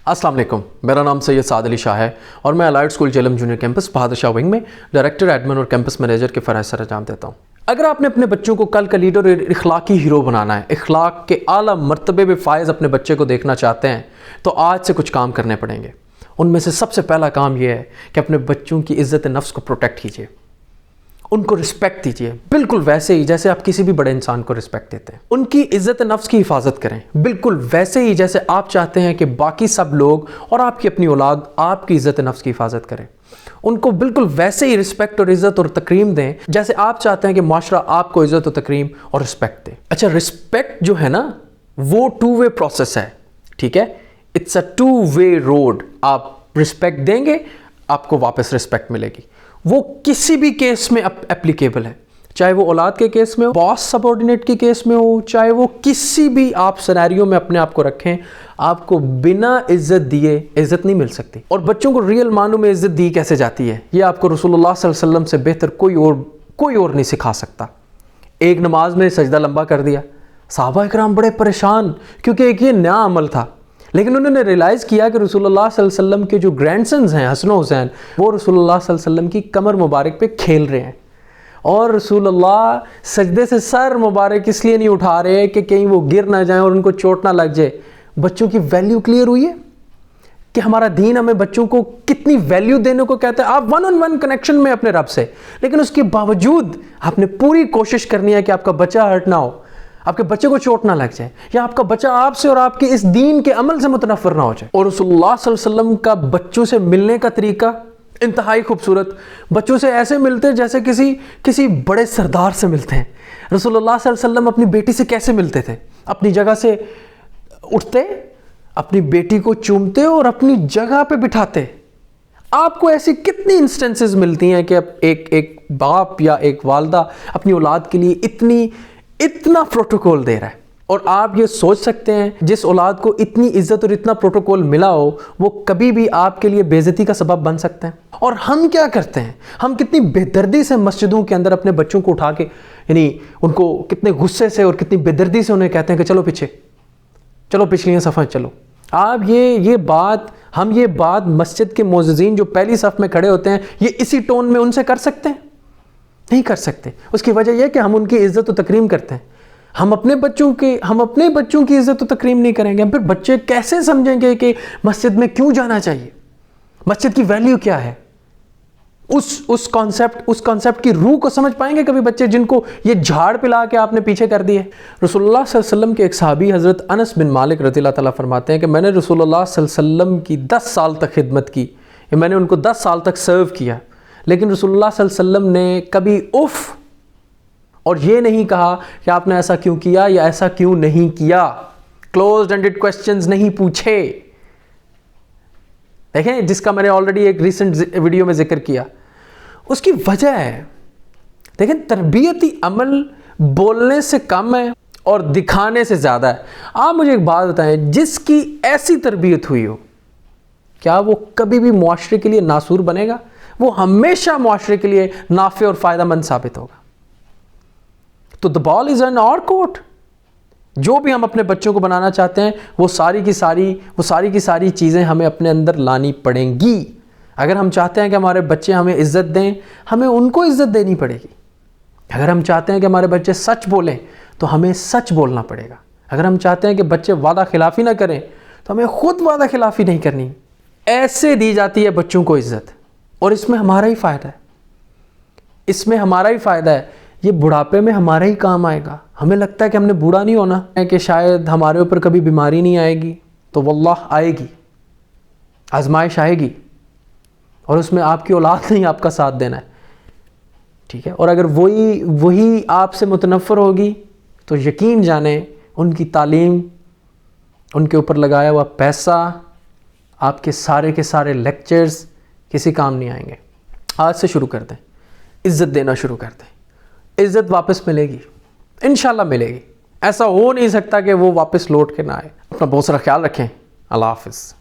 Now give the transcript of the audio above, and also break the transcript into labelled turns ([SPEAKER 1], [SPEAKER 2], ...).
[SPEAKER 1] अस्सलाम वालेकुम, मेरा नाम सैयद साद अली शाह है और मैं allied school Jhelum junior campus Bahadur Shah wing में डायरेक्टर एडमिन और कैंपस मैनेजर के फ़राइज़ सर अंजाम देता हूँ। अगर आपने अपने बच्चों को कल का लीडर और इखलाकी हीरो बनाना है, इखलाक के आला मर्तबे में फायज़ अपने बच्चे को देखना चाहते हैं, तो आज से कुछ काम करने पड़ेंगे। उनमें से सबसे पहला काम यह है कि अपने बच्चों की इज़्ज़त नफ्स को प्रोटेक्ट कीजिए, उनको रिस्पेक्ट दीजिए, बिल्कुल वैसे ही जैसे आप किसी भी बड़े इंसान को रिस्पेक्ट देते हैं। उनकी इज़्ज़त नफ्स की हिफाजत करें, बिल्कुल वैसे ही जैसे आप चाहते हैं कि बाकी सब लोग और आपकी अपनी औलाद आपकी इज़्ज़त नफ्स की हिफाजत करें। उनको बिल्कुल वैसे ही रिस्पेक्ट और इज़्ज़त और तकरीम दें जैसे आप चाहते हैं कि माशरा आपको इज़्ज़त और तकरीम और रिस्पेक्ट दे। अच्छा, रिस्पेक्ट जो है ना, वो टू वे प्रोसेस है, ठीक है? It's a two way road. आप रिस्पेक्ट देंगे, आपको वापस रिस्पेक्ट मिलेगी। वो किसी भी केस में एप्लीकेबल है, चाहे वो औलाद के केस में हो, बॉस सबऑर्डिनेट के केस में हो, चाहे वो किसी भी आप सिनेरियो में अपने आप को रखें, आपको बिना इज्जत दिए इज्जत नहीं मिल सकती। और बच्चों को रियल मानों में इज्जत दी कैसे जाती है, ये आपको रसूलुल्लाह सल्लल्लाहु अलैहि वसल्लम से बेहतर कोई और नहीं सिखा सकता। एक नमाज में सजदा लंबा कर दिया, सहाबा इकराम बड़े परेशान, क्योंकि एक ये नया अमल था, लेकिन उन्होंने रियलाइज़ किया कि रसूलुल्लाह सल्लल्लाहु अलैहि वसल्लम के जो ग्रैंडसन्स हैं हसन हुसैन, वो रसूलुल्लाह सल्लल्लाहु अलैहि वसल्लम की कमर मुबारक पे खेल रहे हैं और रसूलुल्लाह सजदे से सर मुबारक इसलिए नहीं उठा रहे कि कहीं वो गिर ना जाएं और उनको चोट ना लग जाए। बच्चों की वैल्यू क्लियर हुई है कि हमारा दीन हमें बच्चों को कितनी वैल्यू देने को कहता है। आप वन ऑन वन कनेक्शन में अपने रब से, लेकिन उसके बावजूद आपने पूरी कोशिश करनी है कि आपका बच्चा हर्ट ना हो, आपके बच्चे को चोट ना लग जाए, या आपका बच्चा आपसे और आपके इस दीन के अमल से मुतनफ़िर ना हो जाए। और रसूलुल्लाह सल्लल्लाहु अलैहि वसल्लम का बच्चों से मिलने का तरीका इंतहाई खूबसूरत। बच्चों से ऐसे मिलते जैसे किसी बड़े सरदार से मिलते हैं। रसूलुल्लाह सल्लल्लाहु अलैहि वसल्लम अपनी बेटी से कैसे मिलते थे? अपनी जगह से उठते, अपनी बेटी को चूमते और अपनी जगह पे बिठाते। आपको ऐसी कितनी इंस्टेंसेस मिलती हैं कि अब एक बाप या एक वालदा अपनी औलाद के लिए इतना प्रोटोकॉल दे रहा है। और आप ये सोच सकते हैं जिस औलाद को इतनी इज्जत और इतना प्रोटोकॉल मिला हो, वो कभी भी आपके लिए बेइज्जती का सबब बन सकते हैं। और हम क्या करते हैं, हम कितनी बेदर्दी से मस्जिदों के अंदर अपने बच्चों को उठा के, यानी उनको कितने गुस्से से और कितनी बेदर्दी से उन्हें कहते हैं कि चलो पीछे, चलो पिछली सफ़ा चलो। आप ये बात मस्जिद के मुअज्जिज़ीन जो पहली सफ़ में खड़े होते हैं, ये इसी टोन में उनसे कर सकते हैं? नहीं कर सकते। उसकी वजह यह कि हम उनकी इज़्ज़त और तकरीम करते हैं। हम अपने बच्चों की इज़्ज़त और तकरीम नहीं करेंगे, फिर बच्चे कैसे समझेंगे कि मस्जिद में क्यों जाना चाहिए, मस्जिद की वैल्यू क्या है? उस कॉन्सेप्ट की रूह को समझ पाएंगे कभी बच्चे, जिनको ये झाड़ पिला के आपने पीछे कर दिए? रसूलुल्लाह सल्लल्लाहु अलैहि वसल्लम के एक सहाबी हज़रत अनस बिन मालिक रज़ियल्लाहु ताला फरमाते हैं कि मैंने रसूलुल्लाह सल्लल्लाहु अलैहि वसल्लम की 10 साल तक खिदमत की, मैंने उनको 10 साल तक सर्व किया, लेकिन रसूलुल्लाह सल्लल्लाहु अलैहि वसल्लम ने कभी उफ़ और ये नहीं कहा कि आपने ऐसा क्यों किया या ऐसा क्यों नहीं किया। क्लोज्ड एंडेड क्वेश्चंस नहीं पूछे। देखें, जिसका मैंने ऑलरेडी एक रीसेंट वीडियो में जिक्र किया। उसकी वजह है, देखें, तरबियती अमल बोलने से कम है और दिखाने से ज़्यादा है। आप मुझे एक बात बताएं, जिसकी ऐसी तरबियत हुई हो, क्या वो कभी भी मुआशरे के लिए नासूर बनेगा? वो हमेशा मुआशरे के लिए नाफे और फ़ायदेमंद साबित होगा। तो the ball is in our court. जो भी हम अपने बच्चों को बनाना चाहते हैं, वो सारी की सारी चीज़ें हमें अपने अंदर लानी पड़ेंगी। अगर हम चाहते हैं कि हमारे बच्चे हमें इज़्ज़त दें, हमें उनको इज़्ज़त देनी पड़ेगी। अगर हम चाहते हैं कि हमारे बच्चे सच बोलें, तो हमें सच बोलना पड़ेगा। अगर हम चाहते हैं कि बच्चे वादा खिलाफ़ी ना करें, तो हमें ख़ुद वादा खिलाफ़ी नहीं करनी। ऐसे दी जाती है बच्चों को इज़्ज़त, और इसमें हमारा ही फ़ायदा है। ये बुढ़ापे में हमारा ही काम आएगा। हमें लगता है कि हमने बूढ़ा नहीं होना है, कि शायद हमारे ऊपर कभी बीमारी नहीं आएगी, तो वल्लाह आएगी, आजमाइश आएगी, और उसमें आपकी औलाद नहीं आपका साथ देना है, ठीक है? और अगर वही आपसे मुतनफ़िर होगी, तो यकीन जाने उनकी तालीम, उनके ऊपर लगाया हुआ पैसा, आपके सारे के सारे लेक्चर्स किसी काम नहीं आएंगे। आज से शुरू कर दें, इज़्ज़त देना शुरू कर दें। इज़्ज़त वापस मिलेगी, इंशाल्लाह मिलेगी। ऐसा हो नहीं सकता कि वो वापस लौट के ना आए। अपना बहुत सारा ख्याल रखें। अल्लाह हाफ़िज़।